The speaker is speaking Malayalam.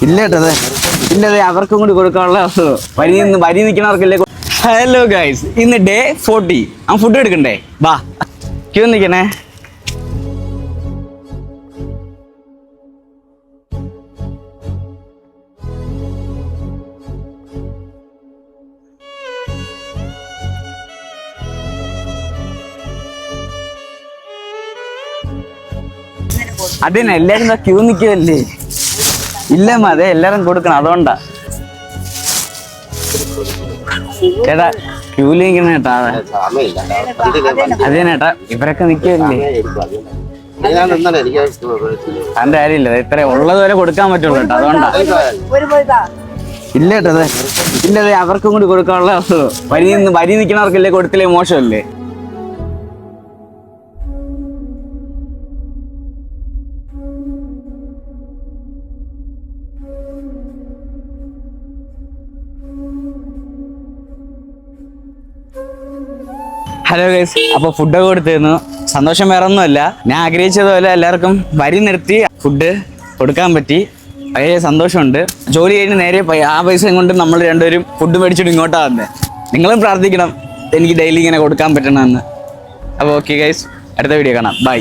ഇല്ല കേട്ടത് ഇല്ലത് അവർക്കും കൂടി കൊടുക്കാനുള്ള വരി നിൽക്കണവർക്കല്ലേ. ഹലോ ഗൈസ്, ഇന്ന് ഡേ 40. ആ ഫുഡ് എടുക്കണ്ടേ? വാ ക്യൂ നിൽക്കണേ. അതിന് എല്ലാരും ക്യൂ നിൽക്കുമല്ലേ? ഇല്ല അതെ എല്ലാരും കൊടുക്കണം, അതുകൊണ്ടാ ചേട്ടാ ക്യൂല് നിൽക്കുന്ന ചേട്ടാ. അതേ ചേട്ടാ ഇവരൊക്കെ നിൽക്കുമല്ലേ? അതിന്റെ കാര്യമില്ല, ഇത്ര ഉള്ളത് വരെ കൊടുക്കാൻ പറ്റുള്ളൂ കേട്ടോ, അതുകൊണ്ടാ. ഇല്ല കേട്ടത് ഇല്ലത് അവർക്കും കൂടി കൊടുക്കാനുള്ള വരി നിൽക്കണവർക്കല്ലേ കൊടുത്തില്ലേ മോശമല്ലേ? ഹലോ ഗൈസ്, അപ്പോൾ ഫുഡൊക്കെ കൊടുത്തിരുന്നു. സന്തോഷം വേറെ ഒന്നുമല്ല, ഞാൻ ആഗ്രഹിച്ചതുപോലെ എല്ലാവർക്കും വരി നിർത്തി ഫുഡ് കൊടുക്കാൻ പറ്റി. വളരെ സന്തോഷമുണ്ട്. ജോലി കഴിഞ്ഞ് നേരെ ആ പൈസയും കൊണ്ട് നമ്മൾ രണ്ടുപേരും ഫുഡ് മേടിച്ചിട്ട് ഇങ്ങോട്ടാ വന്നത്. നിങ്ങളും പ്രാർത്ഥിക്കണം എനിക്ക് ഡെയിലി ഇങ്ങനെ കൊടുക്കാൻ പറ്റണമെന്ന്. അപ്പോൾ ഓക്കെ ഗൈസ്, അടുത്ത വീഡിയോ കാണാം. ബൈ.